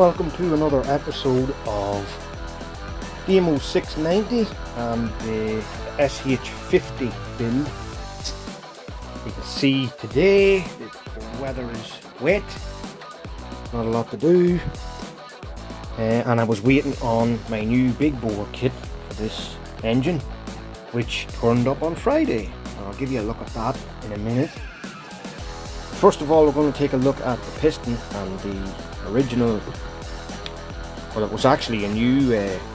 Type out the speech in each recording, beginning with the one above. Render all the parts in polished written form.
Welcome to another episode of Demo 690 and the sh50 build. You can see today the weather is wet, not a lot to do, and I was waiting on my new big bore kit for this engine, which turned up on Friday. I'll give you a look at that in a minute. First of all, we're going to take a look at the piston and the original, well, it was actually a new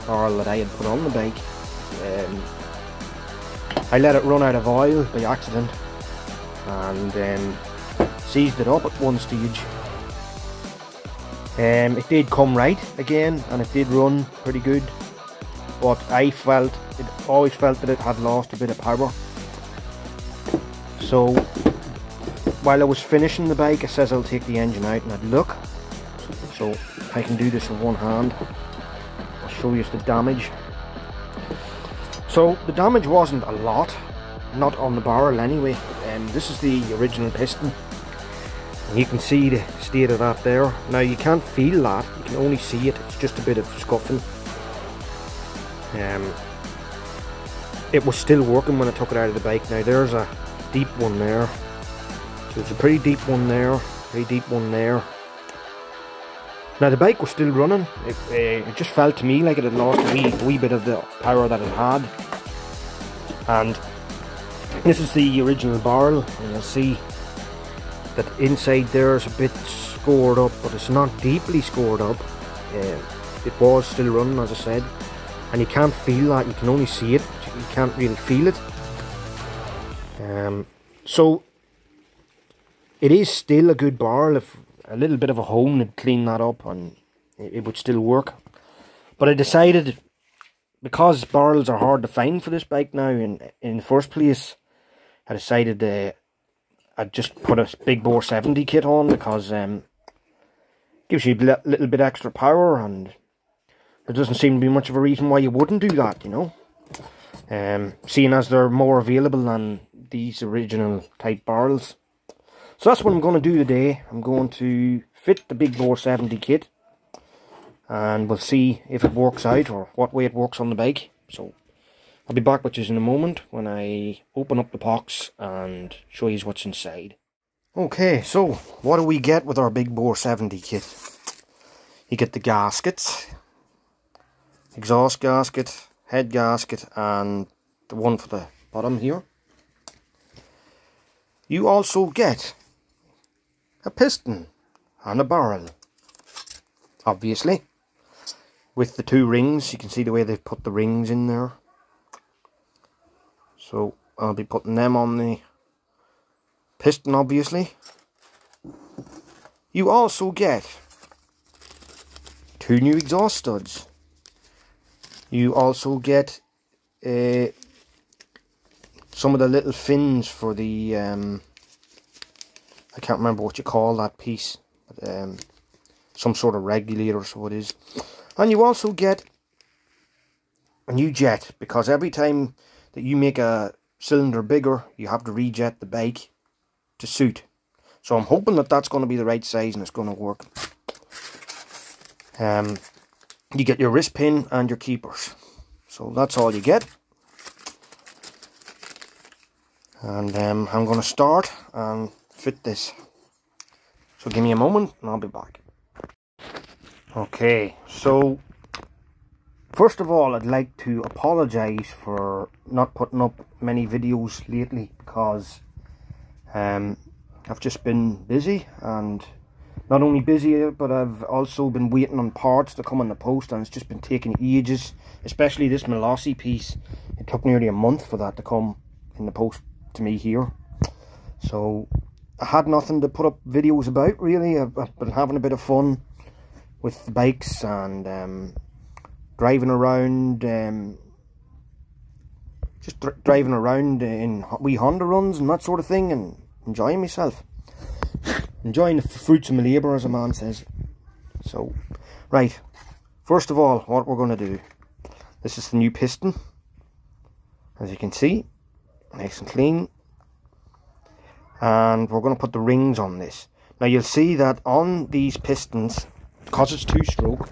barrel that I had put on the bike. I let it run out of oil by accident and seized it up at one stage. It did come right again and it did run pretty good, but I always felt that it had lost a bit of power. So while I was finishing the bike, it says I'll take the engine out and I'd look. So if I can do this with one hand, I'll show you the damage. So the damage wasn't a lot, not on the barrel anyway. This is the original piston. And you can see the state of that there. Now you can't feel that, you can only see it. It's just a bit of scuffing. It was still working when I took it out of the bike. Now there's a deep one there. So it's a pretty deep one there, pretty deep one there. Now the bike was still running. It just felt to me like it had lost a wee bit of the power that it had. And this is the original barrel, and you'll see that inside there is a bit scored up, but it's not deeply scored up. It was still running, as I said, and you can't feel that. You can only see it, you can't really feel it. So it is still a good barrel. If a little bit of a hone would clean that up and it would still work. But I decided, because barrels are hard to find for this bike now in the first place, I decided I'd just put a big bore 70 kit on, because gives you a little bit extra power, and there doesn't seem to be much of a reason why you wouldn't do that, you know. Seeing as they're more available than these original type barrels. So that's what I'm going to do today. I'm going to fit the big bore 70 kit, and we'll see if it works out or what way it works on the bike. So I'll be back with you in a moment when I open up the box and show you what's inside. Okay, so what do we get with our big bore 70 kit? You get the gaskets, exhaust gasket, head gasket, and the one for the bottom here. You also get a piston and a barrel, obviously, with the two rings. You can see the way they've put the rings in there. So I'll be putting them on the piston, obviously. You also get two new exhaust studs. You also get some of the little fins for the I can't remember what you call that piece, but some sort of regulator, so it is. And you also get a new jet, because every time that you make a cylinder bigger, you have to rejet the bike to suit. So I'm hoping that that's going to be the right size and it's going to work. You get your wrist pin and your keepers. So that's all you get. And I'm going to start and fit this. So give me a moment and I'll be back. Okay, so first of all, I'd like to apologise for not putting up many videos lately, because I've just been busy, and not only busy, but I've also been waiting on parts to come in the post, and it's just been taking ages, especially this Molossi piece. It took nearly a month for that to come in the post to me here. So I had nothing to put up videos about, really. I've been having a bit of fun with the bikes and driving around, driving around in wee Honda runs and that sort of thing, and enjoying myself, enjoying the fruits of my labour, as a man says. So right, first of all, what we're going to do, this is the new piston, as you can see, nice and clean, and we're going to put the rings on this. Now you'll see that on these pistons because it's two-stroke,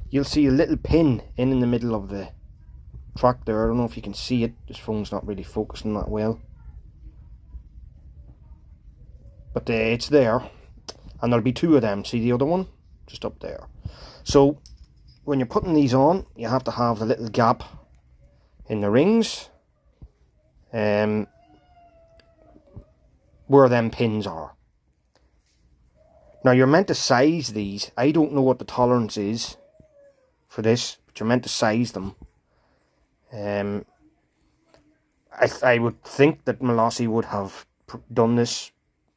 you'll see a little pin in the middle of the track there. I don't know if you can see it, this phone's not really focusing that well, but it's there, and there'll be two of them. See the other one just up there? So when you're putting these on, you have to have the little gap in the rings where them pins are. Now you're meant to size these. I don't know what the tolerance is for this, but you're meant to size them. I would think that Malossi would have done this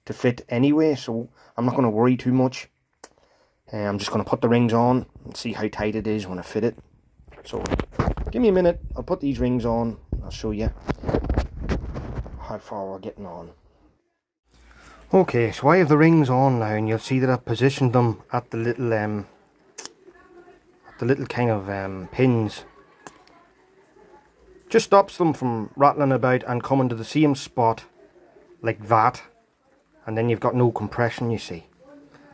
to fit anyway, so I'm not going to worry too much. I'm just going to put the rings on and see how tight it is when I fit it. So give me a minute, I'll put these rings on, I'll show you how far we're getting on. Okay, so I have the rings on now, and you'll see that I've positioned them at the little kind of pins. Just stops them from rattling about and coming to the same spot like that, and then you've got no compression, you see.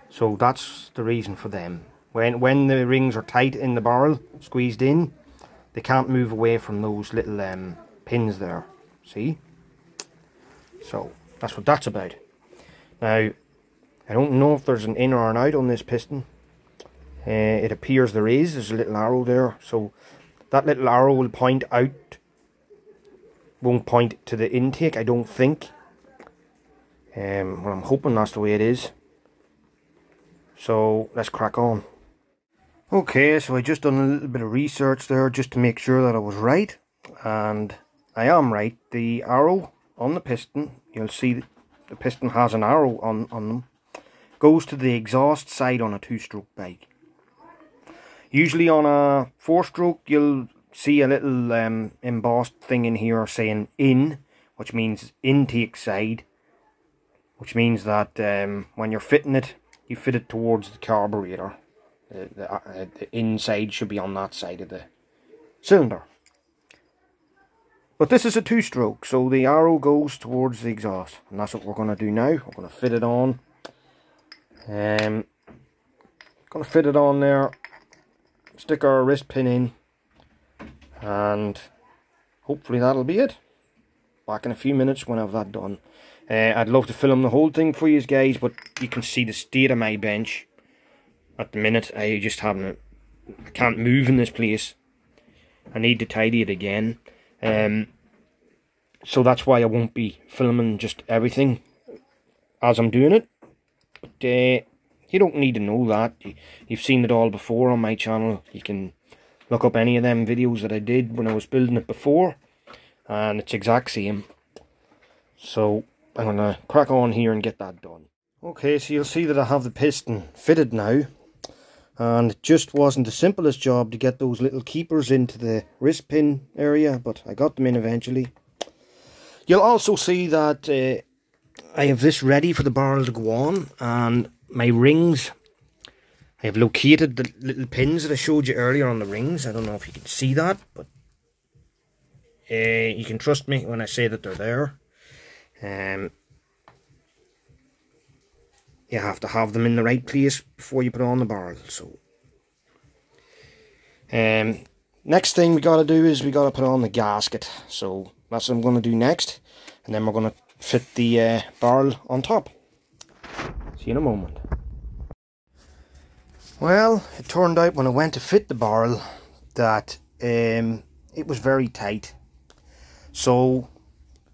So that's the reason for them. When the rings are tight in the barrel, squeezed in, they can't move away from those little pins there. See? So that's what that's about. Now, I don't know if there's an in or an out on this piston. It appears there is. There's a little arrow there. So that little arrow will point out. Won't point to the intake, I don't think. Well, I'm hoping that's the way it is. So let's crack on. Okay, so I just done a little bit of research there just to make sure that I was right, and I am right. The arrow on the piston, you'll see the piston has an arrow on them, goes to the exhaust side on a two-stroke bike. Usually on a four-stroke you'll see a little embossed thing in here saying in, which means intake side, which means that when you're fitting it, you fit it towards the carburetor. The inside should be on that side of the cylinder. But this is a two-stroke, so the arrow goes towards the exhaust, and that's what we're going to do now. We're going to fit it on. Going to fit it on there, stick our wrist pin in, and hopefully that'll be it. Back in a few minutes when I have that done. I'd love to film the whole thing for you guys, but you can see the state of my bench at the minute. I just haven't, I can't move in this place. I need to tidy it again. So that's why I won't be filming just everything as I'm doing it. But you don't need to know that. You've seen it all before on my channel. You can look up any of them videos that I did when I was building it before, and it's exact same. So I'm going to crack on here and get that done. Okay, so you'll see that I have the piston fitted now, and it just wasn't the simplest job to get those little keepers into the wrist pin area, but I got them in eventually. You'll also see that I have this ready for the barrel to go on, and my rings, I have located the little pins that I showed you earlier on the rings. I don't know if you can see that, but you can trust me when I say that they're there. You have to have them in the right place before you put on the barrel. So next thing we got to do is we got to put on the gasket. So that's what I'm going to do next, and then we're going to fit the barrel on top. See you in a moment. Well, it turned out when I went to fit the barrel that it was very tight. So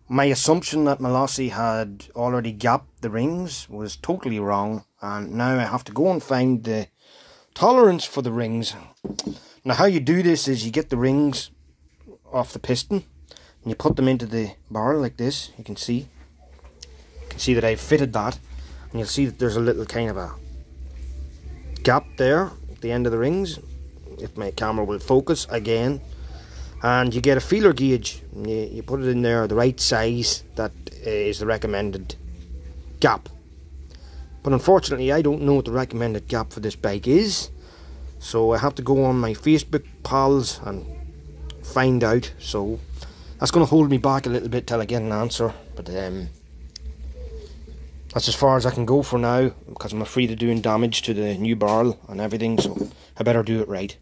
my assumption that Malossi had already gapped the rings was totally wrong, and now I have to go and find the tolerance for the rings. Now how you do this is you get the rings off the piston and you put them into the barrel like this. You can see that I've fitted that, and you'll see that there's a little kind of a gap there at the end of the rings, if my camera will focus again. And you get a feeler gauge, you put it in there the right size that is the recommended gap. But unfortunately I don't know what the recommended gap for this bike is, so I have to go on my Facebook pals and find out. So that's going to hold me back a little bit till I get an answer. But that's as far as I can go for now, because I'm afraid of doing damage to the new barrel and everything, so I better do it right.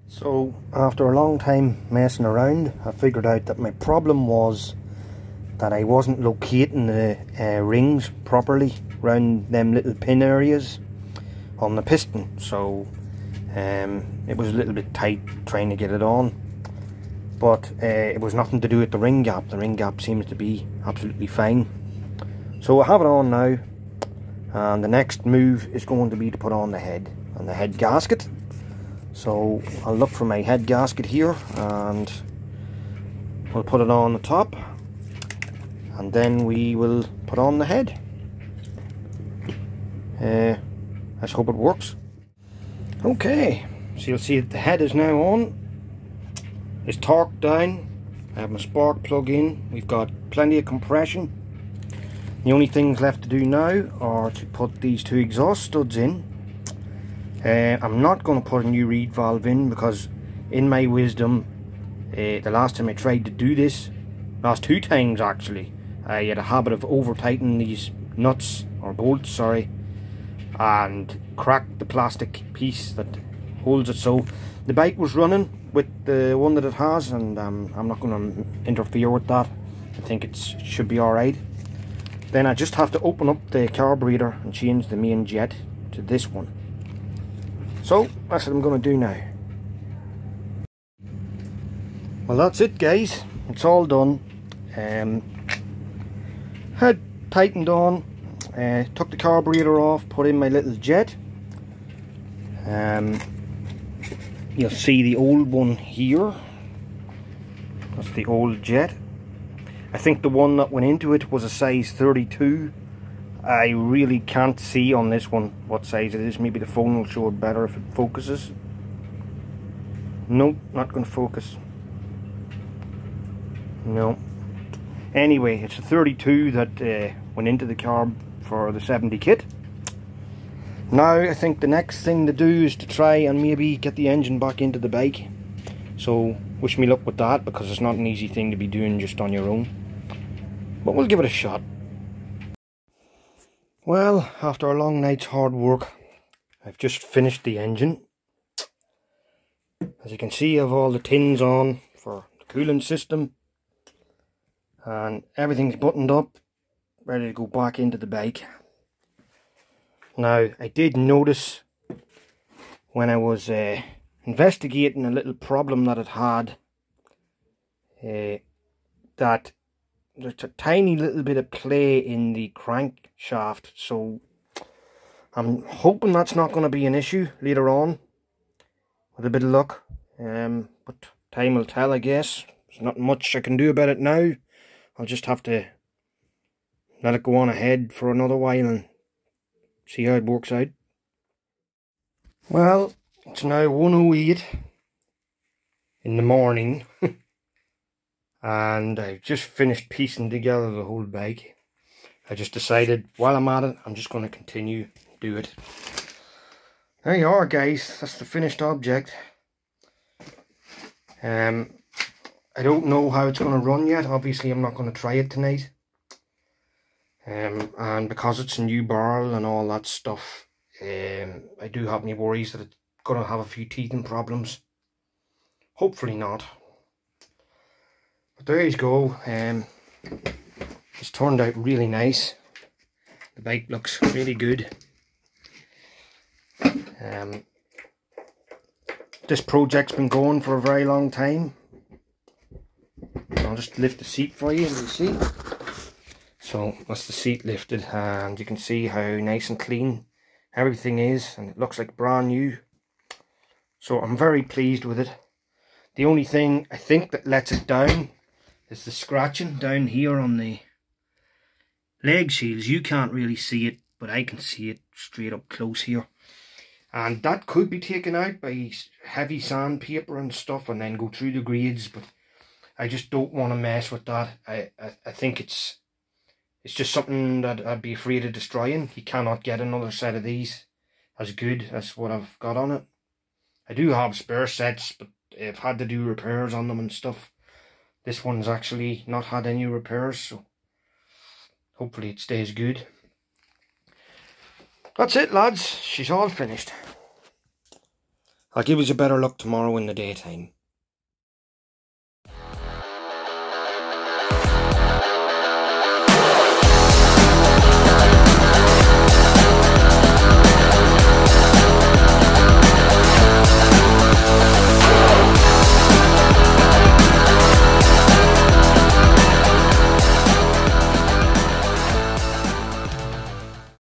So after a long time messing around, I figured out that my problem was that I wasn't locating the rings properly around them little pin areas on the piston. So it was a little bit tight trying to get it on, but it was nothing to do with the ring gap. The ring gap seems to be absolutely fine. So I have it on now, and the next move is going to be to put on the head and the head gasket. So I'll look for my head gasket here, and we'll put it on the top, and then we will put on the head. Let's hope it works. Okay, so you'll see that the head is now on. It's torqued down. I have my spark plug in. We've got plenty of compression. The only things left to do now are to put these two exhaust studs in. I'm not going to put a new reed valve in, because in my wisdom, the last time I tried to do this, last two times actually, I had a habit of over tightening these nuts, or bolts, sorry, and cracked the plastic piece that holds it. So the bike was running with the one that it has, and I'm not going to interfere with that. I think it should be alright. Then I just have to open up the carburetor and change the main jet to this one. So that's what I'm going to do now. Well, that's it, guys. It's all done. Had tightened on, took the carburetor off, put in my little jet. You'll see the old one here. That's the old jet. I think the one that went into it was a size 32. I really can't see on this one what size it is. Maybe the phone will show it better if it focuses. Nope, not going to focus. No. Anyway, it's a 32 that went into the carb for the 70 kit. Now I think the next thing to do is to try and maybe get the engine back into the bike. So wish me luck with that, because it's not an easy thing to be doing just on your own. But we'll give it a shot. Well, after a long night's hard work, I've just finished the engine. As you can see, I have all the tins on for the cooling system, and everything's buttoned up, ready to go back into the bike. Now, I did notice when I was investigating a little problem that it had, that there's a tiny little bit of play in the crankshaft, so I'm hoping that's not going to be an issue later on, with a bit of luck. But time will tell, I guess. There's not much I can do about it now. I'll just have to let it go on ahead for another while and see how it works out. Well, it's now 1:08 in the morning. And I've just finished piecing together the whole bike. I just decided while I'm at it, I'm just going to continue do it. There you are, guys. That's the finished object. I don't know how it's going to run yet. Obviously, I'm not going to try it tonight. And because it's a new barrel and all that stuff, I do have my worries that it's going to have a few teething problems. Hopefully not. But there you go. It's turned out really nice. The bike looks really good. This project's been going for a very long time. I'll just lift the seat for you, and you see. So that's the seat lifted, and you can see how nice and clean everything is, and it looks like brand new. So I'm very pleased with it. The only thing I think that lets it down is the scratching down here on the leg shields. You can't really see it, but I can see it straight up close here. And that could be taken out by heavy sandpaper and stuff and then go through the grades, but I just don't want to mess with that. I think it's just something that I'd be afraid of destroying. You cannot get another set of these as good as what I've got on it. I do have spare sets, but I've had to do repairs on them and stuff. This one's actually not had any repairs, so Hopefully it stays good. That's it, lads. She's all finished. I'll give you a better look tomorrow in the daytime.